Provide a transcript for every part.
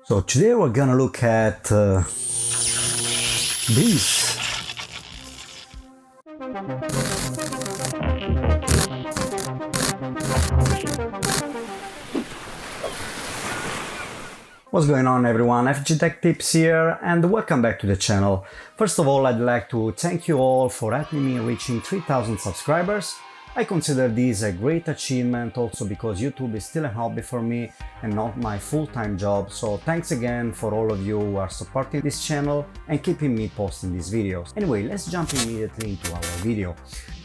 So today we're gonna look at this. What's going on everyone, FGtech Tips here and welcome back to the channel. First of all, I'd like to thank you all for helping me reaching 3000 subscribers. I consider this a great achievement also because YouTube is still a hobby for me and not my full-time job, so thanks again for all of you who are supporting this channel and keeping me posting these videos. Anyway, let's jump immediately into our video.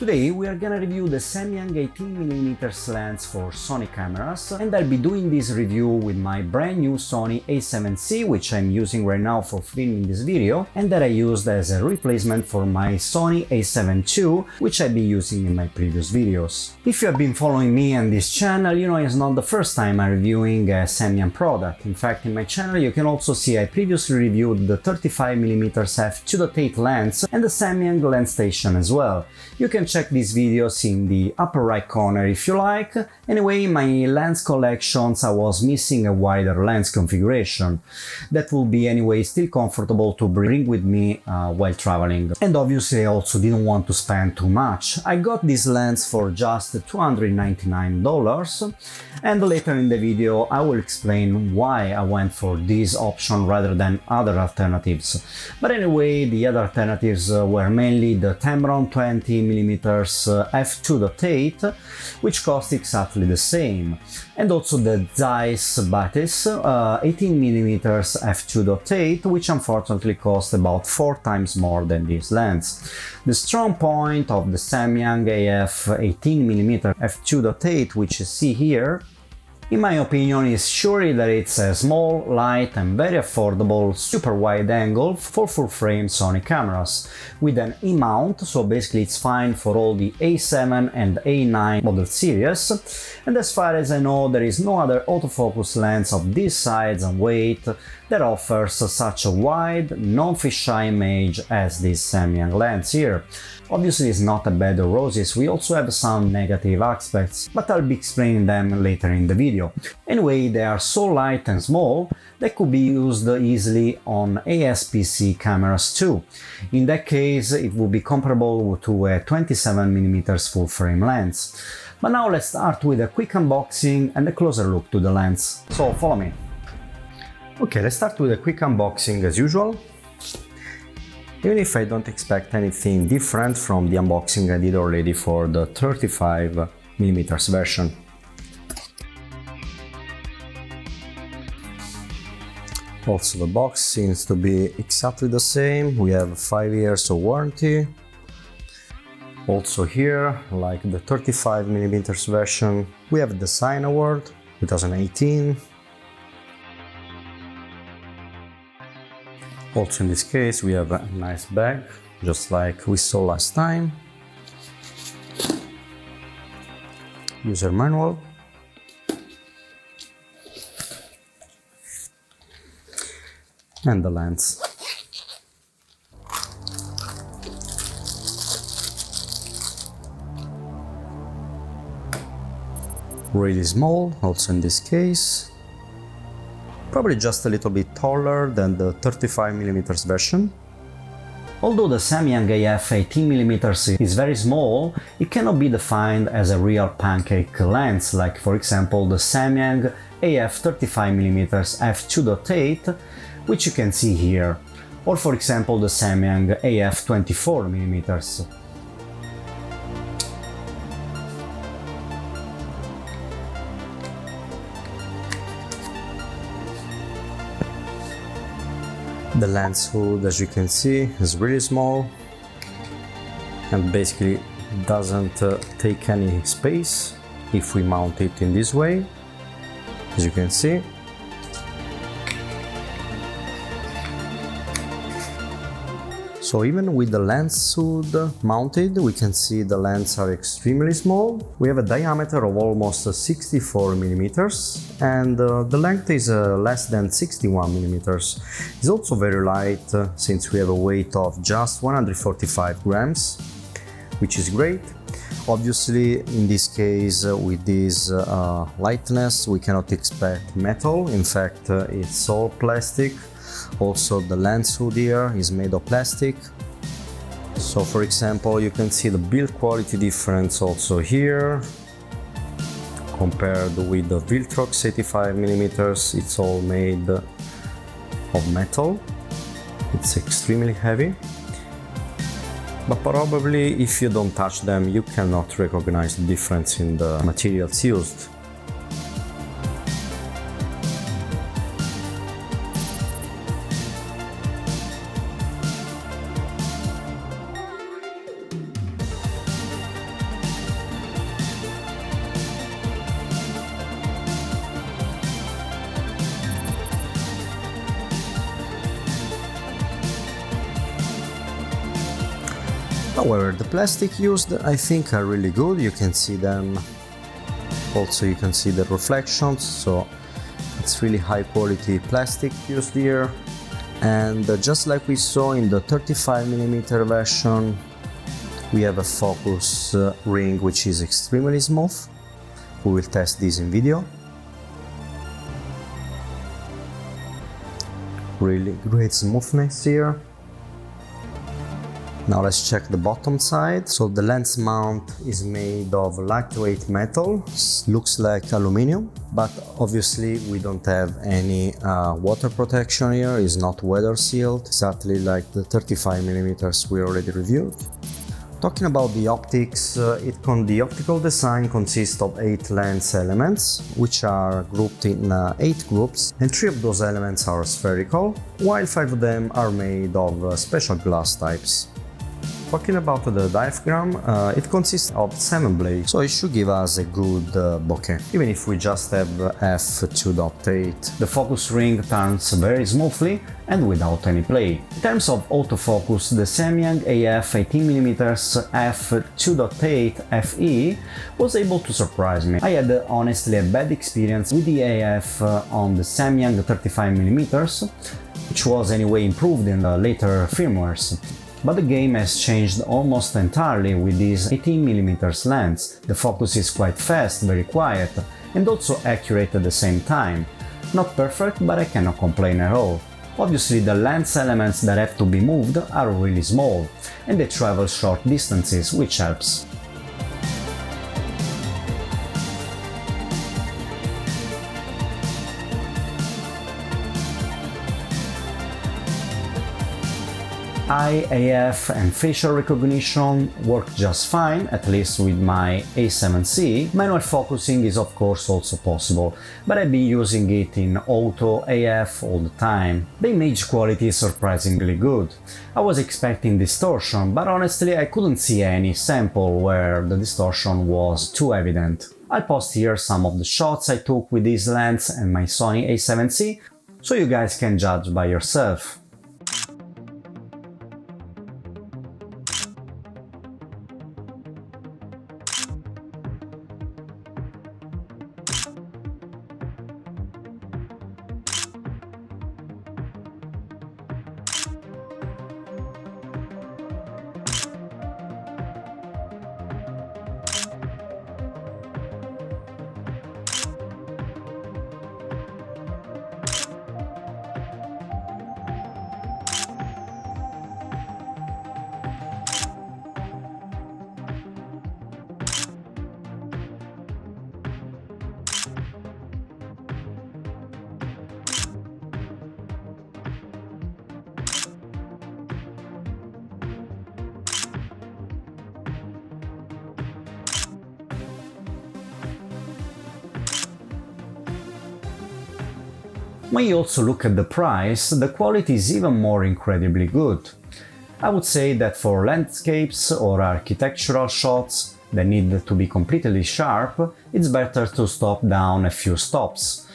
Today we are gonna review the Samyang 18mm lens for Sony cameras, and I'll be doing this review with my brand new Sony A7C, which I'm using right now for filming this video and that I used as a replacement for my Sony A7 II, which I've been using in my previous videos. If you have been following me on this channel, you know it's not the first time I'm reviewing a Samyang product. In fact, in my channel you can also see I previously reviewed the 35mm F2.8 lens and the Samyang lens station as well. You can check these videos in the upper right corner if you like. Anyway, in my lens collections I was missing a wider lens configuration that will be anyway still comfortable to bring with me while traveling. And obviously I also didn't want to spend too much. I got this lens for just $299, and later in the video I will explain why I went for this option rather than other alternatives. But anyway, the other alternatives were mainly the Tamron 20mm F2.8, which cost exactly the same, and also the Zeiss Batis 18mm F2.8, which unfortunately cost about 4 times more than this lens. The strong point of the Samyang AF 18mm F2.8, which you see here, in my opinion, is surely that it's a small, light and very affordable super wide angle for full frame Sony cameras with an E-mount, so basically it's fine for all the A7 and A9 model series, and as far as I know there is no other autofocus lens of this size and weight that offers such a wide, non-fisheye image as this Samyang lens here. Obviously it's not a bed of roses, we also have some negative aspects, but I'll be explaining them later in the video. Anyway, they are so light and small they could be used easily on ASPC cameras too. In that case it would be comparable to a 27mm full frame lens. But now let's start with a quick unboxing and a closer look to the lens, so follow me. Okay, let's start with a quick unboxing as usual. Even if I don't expect anything different from the unboxing I did already for the 35mm version. Also the box seems to be exactly the same, we have 5 years of warranty. Also here, like the 35mm version, we have the Design Award 2018. Also in this case we have a nice bag, just like we saw last time. User manual. And the lens. Really small, also in this case. Probably just a little bit taller than the 35mm version. Although the Samyang AF 18mm is very small, it cannot be defined as a real pancake lens, like for example the Samyang AF 35mm f2.8, which you can see here, or for example the Samyang AF 24mm. The lens hood, as you can see, is really small and basically doesn't take any space if we mount it in this way, as you can see. So even with the lens hood mounted, we can see the lenses are extremely small. We have a diameter of almost 64mm and the length is less than 61mm. It's also very light since we have a weight of just 145 grams, which is great. Obviously, in this case, with this lightness, we cannot expect metal. In fact, it's all plastic. Also, the lens hood here is made of plastic. So, for example, you can see the build quality difference also here. Compared with the Viltrox 85mm, it's all made of metal. It's extremely heavy. But probably if you don't touch them, you cannot recognize the difference in the materials used. However, the plastic used, I think, are really good. You can see them. Also, you can see the reflections, so it's really high quality plastic used here. And just like we saw in the 35mm version, we have a focus ring which is extremely smooth. We will test this in video. Really great smoothness here. Now let's check the bottom side. So the lens mount is made of lightweight metal, looks like aluminum, but obviously we don't have any water protection here. It's not weather sealed, exactly like the 35mm we already reviewed. Talking about the optics, the optical design consists of 8 lens elements, which are grouped in 8 groups, and 3 of those elements are spherical, while 5 of them are made of special glass types. Talking about the diaphragm, it consists of 7 blades, so it should give us a good bokeh, even if we just have F2.8. The focus ring turns very smoothly and without any play. In terms of autofocus, the Samyang AF18mm F2.8 FE was able to surprise me. I had honestly a bad experience with the AF on the Samyang 35mm, which was anyway improved in the later firmwares. But the game has changed almost entirely with this 18mm lens. The focus is quite fast, very quiet, and also accurate at the same time. Not perfect, but I cannot complain at all. Obviously, the lens elements that have to be moved are really small, and they travel short distances, which helps. Eye, AF and facial recognition work just fine, at least with my A7C. Manual focusing is of course also possible, but I've been using it in auto AF all the time. The image quality is surprisingly good. I was expecting distortion, but honestly I couldn't see any sample where the distortion was too evident. I'll post here some of the shots I took with this lens and my Sony A7C, so you guys can judge by yourself. When you also look at the price, the quality is even more incredibly good. I would say that for landscapes or architectural shots that need to be completely sharp, it's better to stop down a few stops.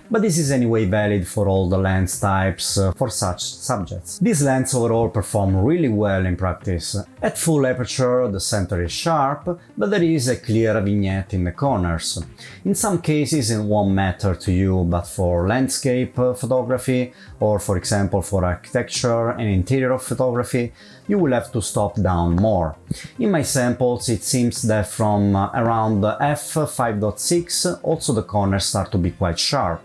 but this is anyway valid for all the lens types for such subjects. These lenses overall perform really well in practice. At full aperture the center is sharp, but there is a clear vignette in the corners. In some cases it won't matter to you, but for landscape photography, or for example for architecture and interior photography, you will have to stop down more. In my samples it seems that from around f5.6 also the corners start to be quite sharp.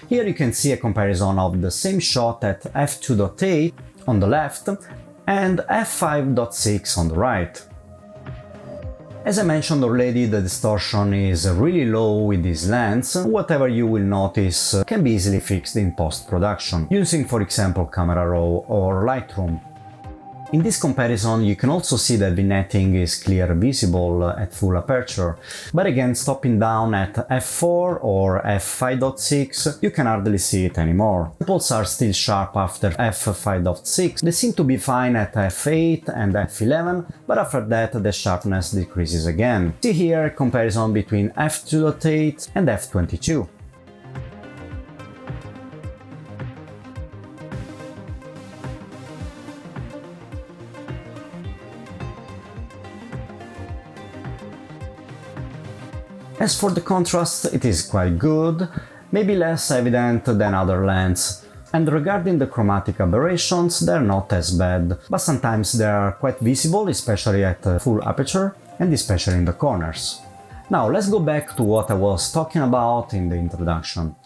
Here you can see a comparison of the same shot at f2.8 on the left and f5.6 on the right. As I mentioned already, the distortion is really low with this lens. Whatever you will notice can be easily fixed in post-production, using for example Camera Raw or Lightroom. In this comparison you can also see that vignetting is clearly visible at full aperture, but again stopping down at f4 or f5.6 you can hardly see it anymore. The pulses are still sharp after f5.6, they seem to be fine at f8 and f11, but after that the sharpness decreases again. See here a comparison between f2.8 and f22. As for the contrast, it is quite good, maybe less evident than other lenses. And regarding the chromatic aberrations, they're not as bad, but sometimes they are quite visible, especially at full aperture and especially in the corners. Now let's go back to what I was talking about in the introduction.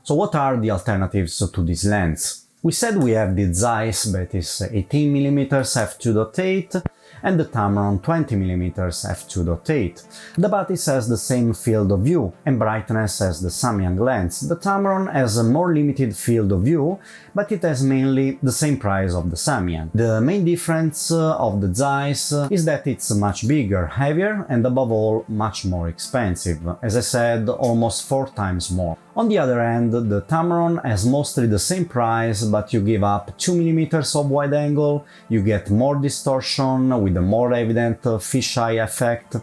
So what are the alternatives to this lens? We said we have the Zeiss, that is 18mm f2.8, and the Tamron 20mm f2.8. The Batis has the same field of view and brightness as the Samyang lens. The Tamron has a more limited field of view, but it has mainly the same price of the Samyang. The main difference of the Zeiss is that it's much bigger, heavier and above all much more expensive. As I said, almost 4 times more. On the other hand, the Tamron has mostly the same price, but you give up 2mm of wide angle, you get more distortion with a more evident fisheye effect,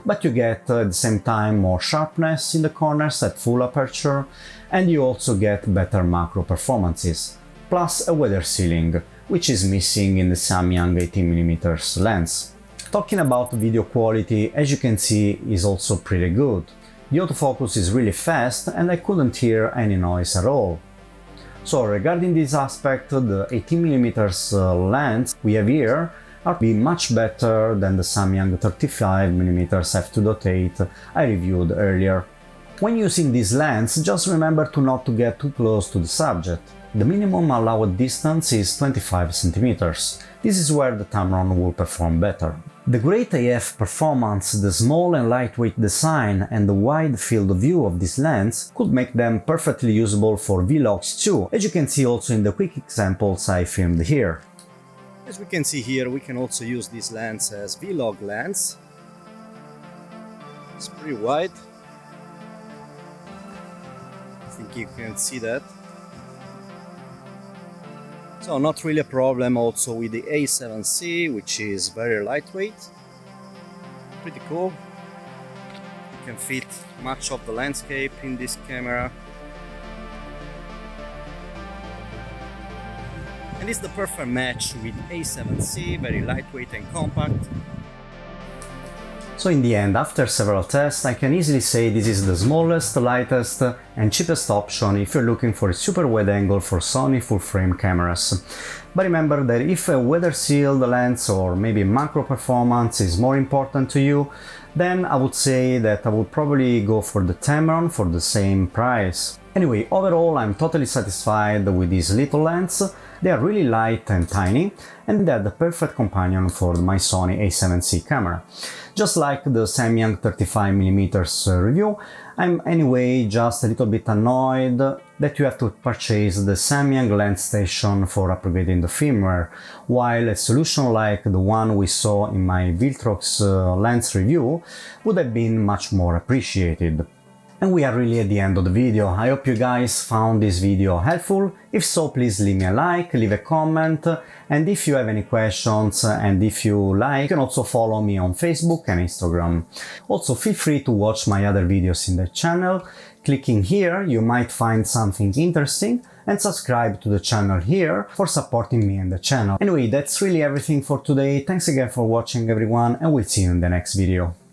but you get at the same time more sharpness in the corners at full aperture, and you also get better macro performances, plus a weather sealing, which is missing in the Samyang 18mm lens. Talking about video quality, as you can see, is also pretty good. The autofocus is really fast and I couldn't hear any noise at all. So regarding this aspect, the 18mm lens we have here are much better than the Samyang 35mm f2.8 I reviewed earlier. When using this lens, just remember to not to get too close to the subject. The minimum allowed distance is 25 cm. This is where the Tamron will perform better. The great AF performance, the small and lightweight design and the wide field of view of this lens could make them perfectly usable for vlogs too, as you can see also in the quick examples I filmed here. As we can see here, we can also use this lens as vlog lens. It's pretty wide. I think you can see that. So not really a problem also with the A7C, which is very lightweight. Pretty cool. You can fit much of the landscape in this camera. And it's the perfect match with A7C, very lightweight and compact. So So in the end, after several tests, I can easily say this is the smallest, lightest and cheapest option if you're looking for a super wide angle for Sony full-frame cameras. But remember that if a weather-sealed lens or maybe macro performance is more important to you, then I would say that I would probably go for the Tamron for the same price. Anyway, overall I'm totally satisfied with this little lens. They are really light and tiny, and they're the perfect companion for my Sony A7C camera. Just like the Samyang 35mm review, I'm anyway just a little bit annoyed that you have to purchase the Samyang lens station for upgrading the firmware, while a solution like the one we saw in my Viltrox lens review would have been much more appreciated. And we are really at the end of the video. I hope you guys found this video helpful. If so, please leave me a like, leave a comment, and if you have any questions and if you like, you can also follow me on Facebook and Instagram. Also, feel free to watch my other videos in the channel. Clicking here, you might find something interesting, and subscribe to the channel here for supporting me and the channel. Anyway, that's really everything for today. Thanks again for watching everyone, and we'll see you in the next video.